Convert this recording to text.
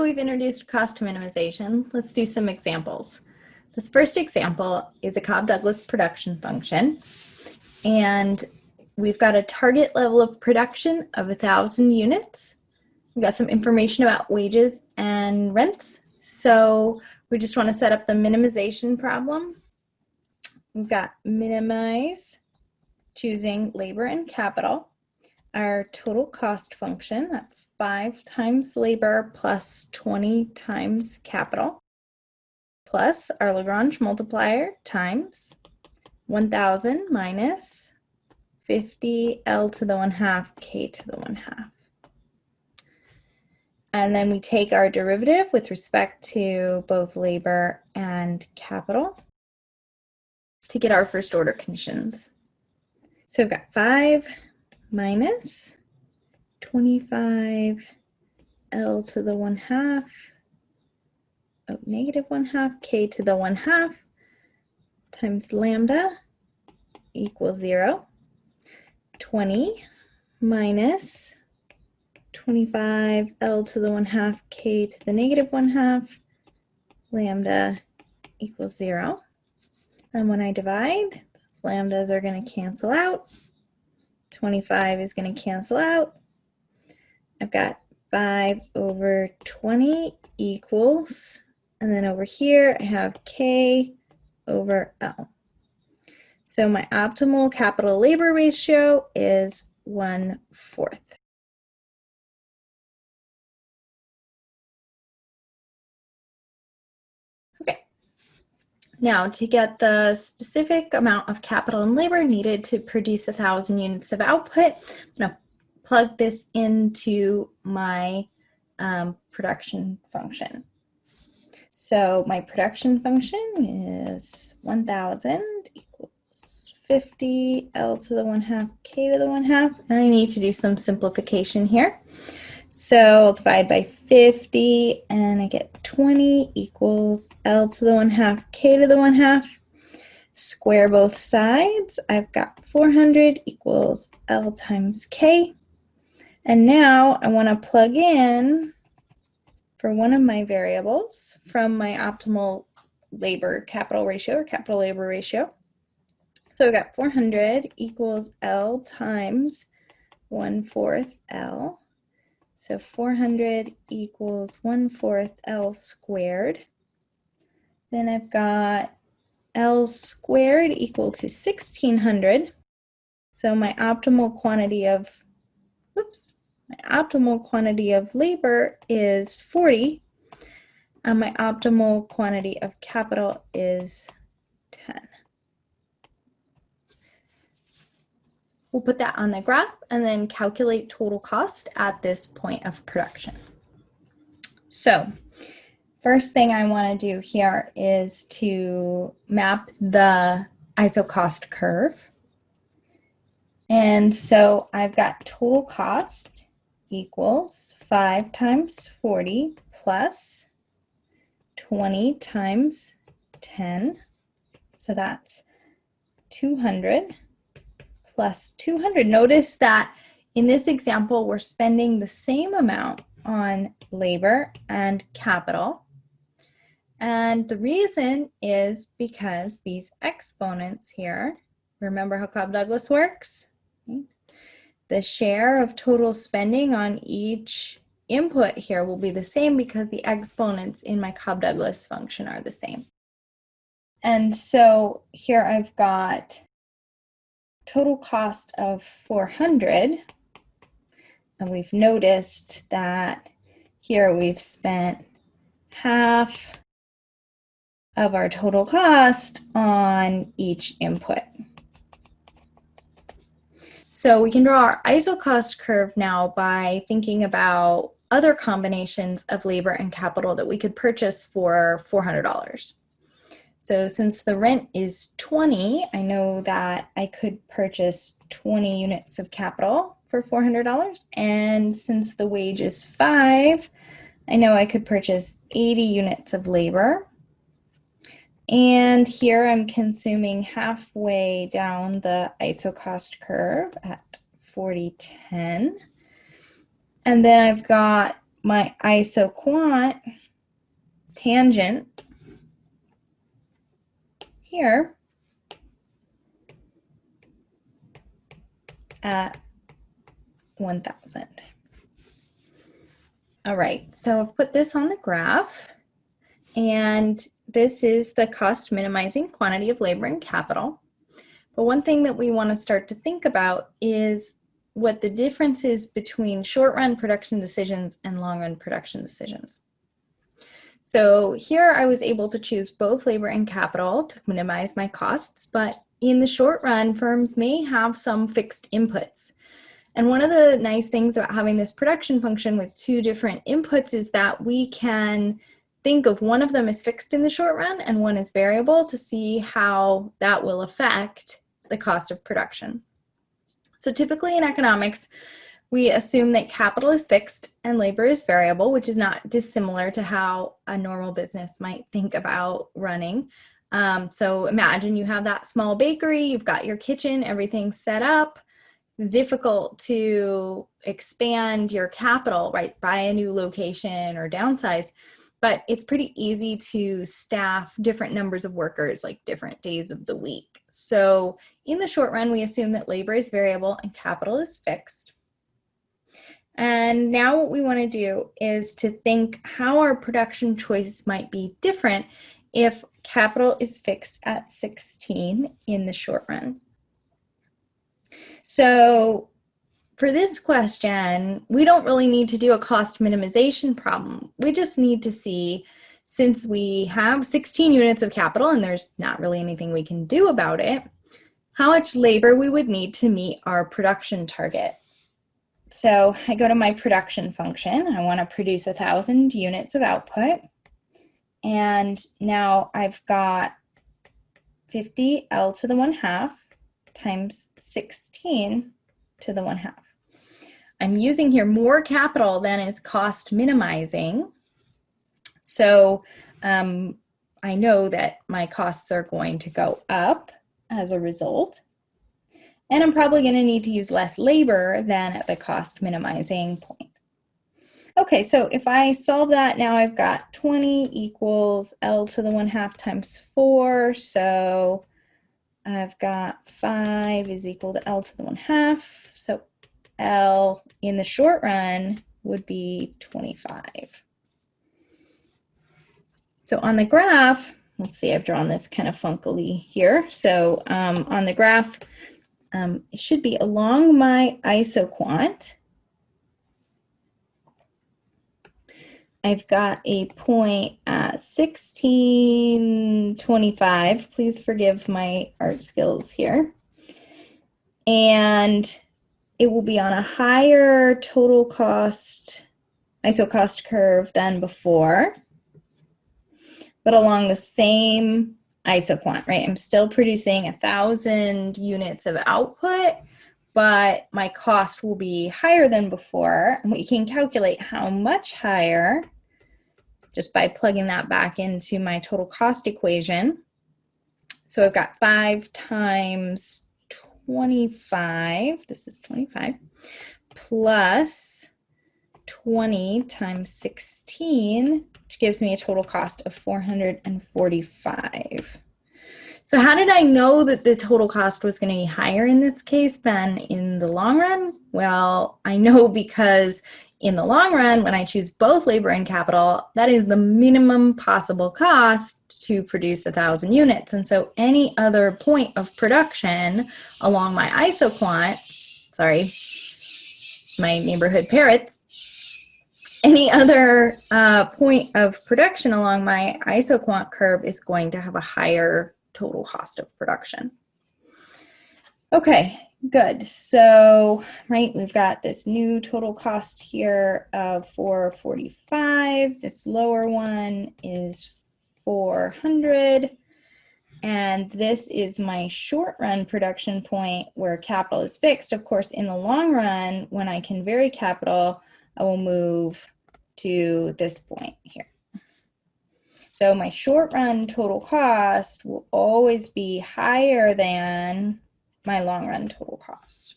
we've introduced cost minimization, let's do some examples. This first example is a Cobb-Douglas production function, and we've got a target level of production of 1,000 units. We've got some information about wages and rents, so we just want to set up the minimization problem. We've got minimize, choosing labor and capital. Our total cost function, that's 5 times labor plus 20 times capital, plus our Lagrange multiplier times 1,000 minus 50 L to the 1/2 K to the 1/2. And then we take our derivative with respect to both labor and capital to get our first order conditions. So we've got 5 minus 25 L to the 1/2, negative 1/2 K to the 1/2 times lambda equals 0. 20 minus 25 L to the 1/2 K to the negative 1/2 lambda equals 0. And when I divide, those lambdas are going to cancel out. 25 is going to cancel out. I've got 5 over 20 equals, and then over here I have K over L. So my optimal capital labor ratio is 1/4. Okay. Now, to get the specific amount of capital and labor needed to produce 1,000 units of output, I'm going to plug this into my production function. So my production function is 1,000 equals 50 L to the 1/2 K to the 1/2. And I need to do some simplification here. So I'll divide by 50 and I get 20 equals L to the 1/2 K to the 1/2. Square both sides. I've got 400 equals L times K. And now I want to plug in for one of my variables from my optimal labor capital ratio or capital labor ratio. So I've got 400 equals L times 1/4 L. So 400 equals 1/4 L squared. Then I've got L squared equal to 1,600. So my optimal quantity of, labor is 40. And my optimal quantity of capital is 10. We'll put that on the graph and then calculate total cost at this point of production. So first thing I want to do here is to map the ISO cost curve. And so I've got total cost equals 5 times 40 plus 20 times 10. So that's 200. Plus 200. Notice that in this example, we're spending the same amount on labor and capital. And the reason is because these exponents here, remember how Cobb-Douglas works? The share of total spending on each input here will be the same because the exponents in my Cobb-Douglas function are the same. And so here I've got total cost of 400, and we've noticed that here we've spent half of our total cost on each input. So we can draw our ISO cost curve now by thinking about other combinations of labor and capital that we could purchase for $400. So since the rent is 20, I know that I could purchase 20 units of capital for $400. And since the wage is 5, I know I could purchase 80 units of labor. And here I'm consuming halfway down the ISO cost curve at 4010. And then I've got my isoquant tangent here at 1,000. All right, so I've put this on the graph, and this is the cost minimizing quantity of labor and capital. But one thing that we want to start to think about is what the difference is between short-run production decisions and long-run production decisions. So here I was able to choose both labor and capital to minimize my costs, but in the short run, firms may have some fixed inputs. And one of the nice things about having this production function with two different inputs is that we can think of one of them as fixed in the short run and one is variable to see how that will affect the cost of production. So typically in economics, we assume that capital is fixed and labor is variable, which is not dissimilar to how a normal business might think about running. So imagine you have that small bakery, you've got your kitchen, everything's set up. It's difficult to expand your capital, right? Buy a new location or downsize, but it's pretty easy to staff different numbers of workers, like different days of the week. So in the short run, we assume that labor is variable and capital is fixed. And now what we want to do is to think how our production choices might be different if capital is fixed at 16 in the short run. So for this question, we don't really need to do a cost minimization problem. We just need to see, since we have 16 units of capital and there's not really anything we can do about it, how much labor we would need to meet our production target. So I go to my production function. I want to produce 1,000 units of output. And now I've got 50 L to the 1/2 times 16 to the 1/2. I'm using here more capital than is cost minimizing. So I know that my costs are going to go up as a result. And I'm probably going to need to use less labor than at the cost minimizing point. Okay, so if I solve that, now I've got 20 equals L to the 1/2 times 4. So I've got 5 is equal to L to the 1/2. So L in the short run would be 25. So on the graph, let's see, I've drawn this kind of funkily here. So on the graph, it should be along my isoquant. I've got a point at 1625. Please forgive my art skills here. And it will be on a higher total cost, isocost curve than before, but along the same isoquant, right? I'm still producing 1,000 units of output, but my cost will be higher than before. And we can calculate how much higher just by plugging that back into my total cost equation. So I've got 5 times 25, this is 25, plus 20 times 16, which gives me a total cost of 445. So how did I know that the total cost was going to be higher in this case than in the long run? Well, I know because in the long run, when I choose both labor and capital, that is the minimum possible cost to produce 1,000 units. And so any other point of production along my isoquant, sorry, it's my neighborhood parrots, any other point of production along my isoquant curve is going to have a higher total cost of production. Okay, good. So, right, we've got this new total cost here of 445. This lower one is 400. And this is my short run production point where capital is fixed. Of course, in the long run, when I can vary capital, I will move to this point here. So my short run total cost will always be higher than my long run total cost.